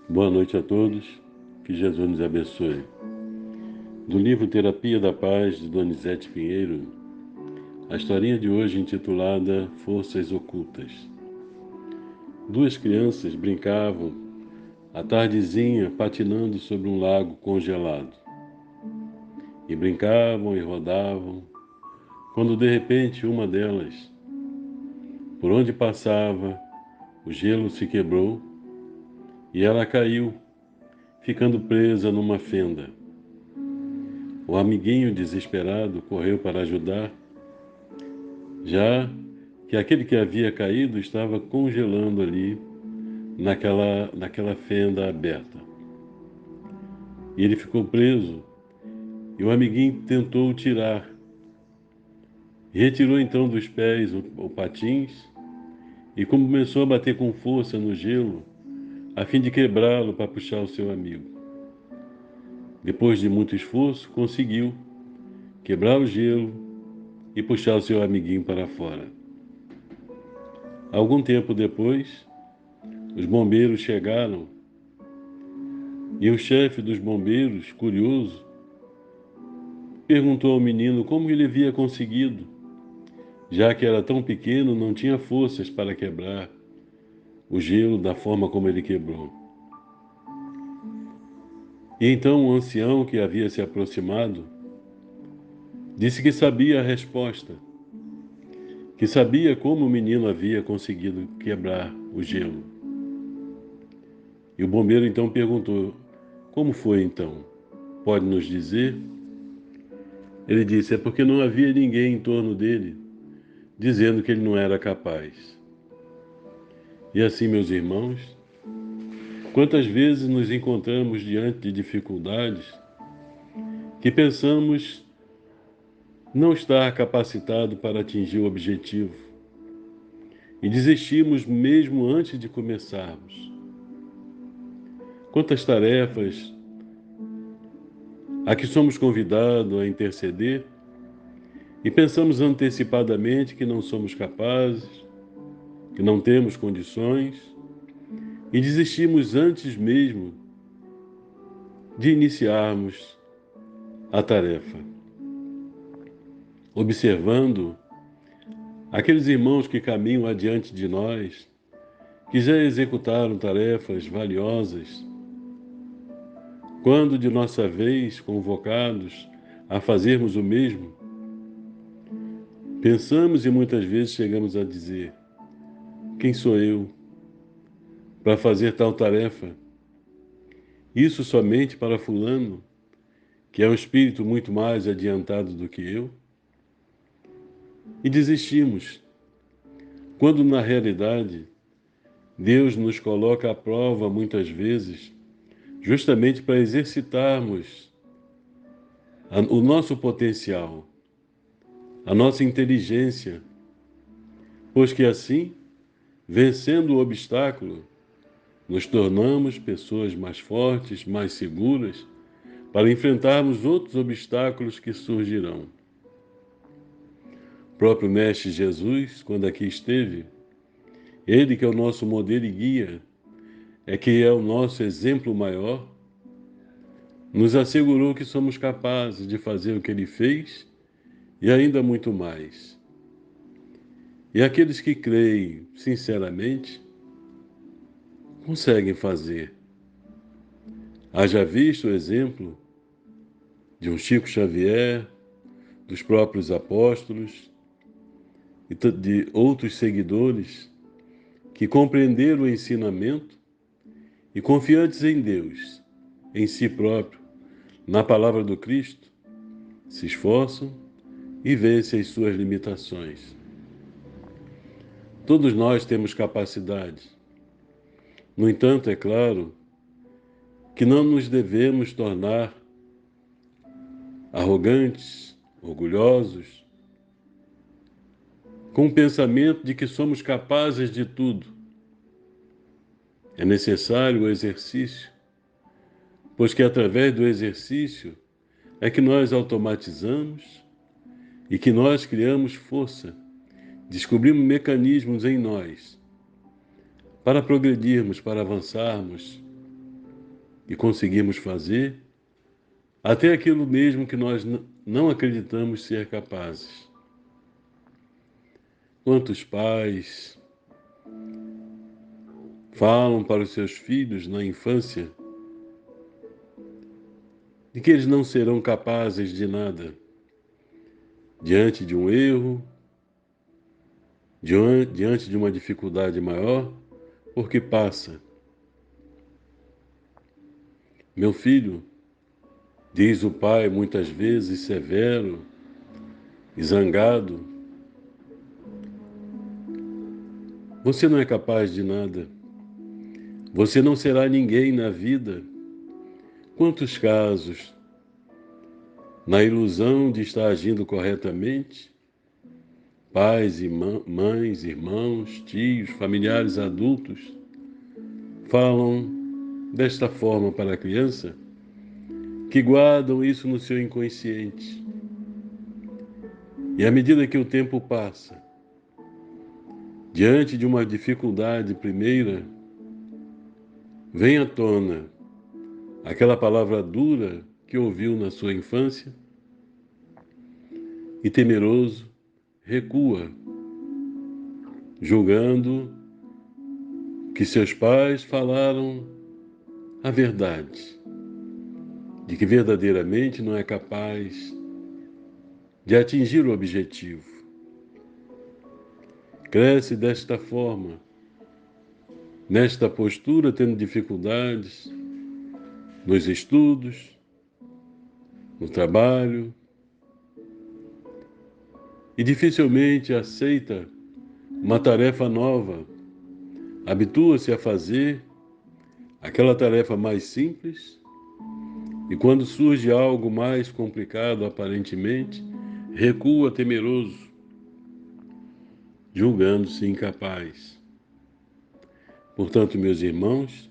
Boa noite a todos, que Jesus nos abençoe. Do livro Terapia da Paz, de Donizete Pinheiro, a historinha de hoje intitulada Forças Ocultas. Duas crianças brincavam à tardezinha patinando sobre um lago congelado. E brincavam e rodavam, quando de repente uma delas, por onde passava, o gelo se quebrou e ela caiu, ficando presa numa fenda. O amiguinho desesperado correu para ajudar, já que aquele que havia caído estava congelando ali naquela fenda aberta. E ele ficou preso, e o amiguinho tentou o tirar. E retirou então dos pés o patins e começou a bater com força no gelo, a fim de quebrá-lo para puxar o seu amigo. Depois de muito esforço, conseguiu quebrar o gelo e puxar o seu amiguinho para fora. Algum tempo depois, os bombeiros chegaram e o chefe dos bombeiros, curioso, perguntou ao menino como ele havia conseguido, já que era tão pequeno, não tinha forças para quebrar o gelo da forma como ele quebrou. E então o ancião que havia se aproximado disse que sabia a resposta, que sabia como o menino havia conseguido quebrar o gelo. E o bombeiro então perguntou: como foi então? Pode nos dizer? Ele disse: é porque não havia ninguém em torno dele, dizendo que ele não era capaz. E assim, meus irmãos, quantas vezes nos encontramos diante de dificuldades que pensamos não estar capacitado para atingir o objetivo e desistimos mesmo antes de começarmos. Quantas tarefas a que somos convidados a interceder e pensamos antecipadamente que não somos capazes, que não temos condições e desistimos antes mesmo de iniciarmos a tarefa. Observando aqueles irmãos que caminham adiante de nós, que já executaram tarefas valiosas, quando de nossa vez convocados a fazermos o mesmo, pensamos e muitas vezes chegamos a dizer: quem sou eu para fazer tal tarefa? Isso somente para fulano, que é um espírito muito mais adiantado do que eu? E desistimos, quando na realidade Deus nos coloca à prova muitas vezes, justamente para exercitarmos o nosso potencial, a nossa inteligência, pois que assim, vencendo o obstáculo, nos tornamos pessoas mais fortes, mais seguras, para enfrentarmos outros obstáculos que surgirão. O próprio Mestre Jesus, quando aqui esteve, ele que é o nosso modelo e guia, é que é o nosso exemplo maior, nos assegurou que somos capazes de fazer o que ele fez e ainda muito mais. E aqueles que creem sinceramente conseguem fazer. Haja visto o exemplo de um Chico Xavier, dos próprios apóstolos e de outros seguidores que compreenderam o ensinamento e, confiantes em Deus, em si próprio, na palavra do Cristo, se esforçam e vencem as suas limitações. Todos nós temos capacidade. No entanto, é claro que não nos devemos tornar arrogantes, orgulhosos, com o pensamento de que somos capazes de tudo. É necessário o exercício, pois que através do exercício é que nós automatizamos e que nós criamos força, descobrimos mecanismos em nós para progredirmos, para avançarmos e conseguimos fazer até aquilo mesmo que nós não acreditamos ser capazes. Quantos pais falam para os seus filhos na infância de que eles não serão capazes de nada diante de um erro, diante de uma dificuldade maior, porque passa. Meu filho, diz o pai muitas vezes severo e zangado, você não é capaz de nada. Você não será ninguém na vida. Quantos casos, na ilusão de estar agindo corretamente, pais e mães, irmãos, tios, familiares adultos, falam desta forma para a criança, que guardam isso no seu inconsciente. E à medida que o tempo passa, diante de uma dificuldade primeira, vem à tona aquela palavra dura que ouviu na sua infância e, temeroso, recua, julgando que seus pais falaram a verdade, de que verdadeiramente não é capaz de atingir o objetivo. Cresce desta forma, nesta postura, tendo dificuldades nos estudos, no trabalho, e dificilmente aceita uma tarefa nova, habitua-se a fazer aquela tarefa mais simples, e quando surge algo mais complicado aparentemente, recua temeroso, julgando-se incapaz. Portanto, meus irmãos,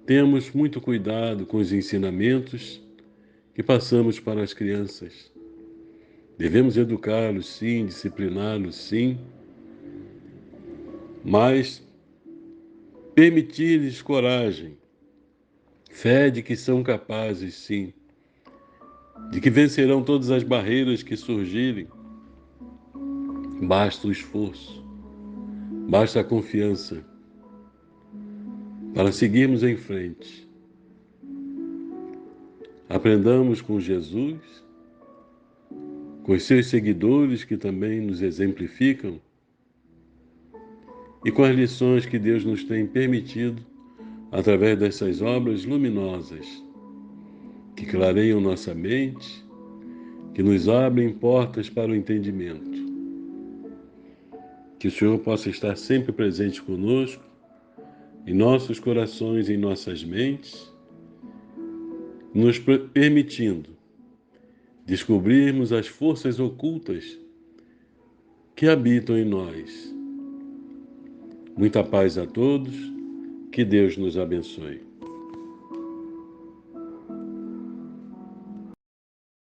tenhamos muito cuidado com os ensinamentos que passamos para as crianças. Devemos educá-los, sim, discipliná-los, sim, mas permitir-lhes coragem, fé de que são capazes, sim, de que vencerão todas as barreiras que surgirem. Basta o esforço, basta a confiança para seguirmos em frente. Aprendamos com Jesus, com os seus seguidores que também nos exemplificam e com as lições que Deus nos tem permitido através dessas obras luminosas que clareiam nossa mente, que nos abrem portas para o entendimento. Que o Senhor possa estar sempre presente conosco, em nossos corações, em nossas mentes, nos permitindo descobrirmos as forças ocultas que habitam em nós. Muita paz a todos, que Deus nos abençoe.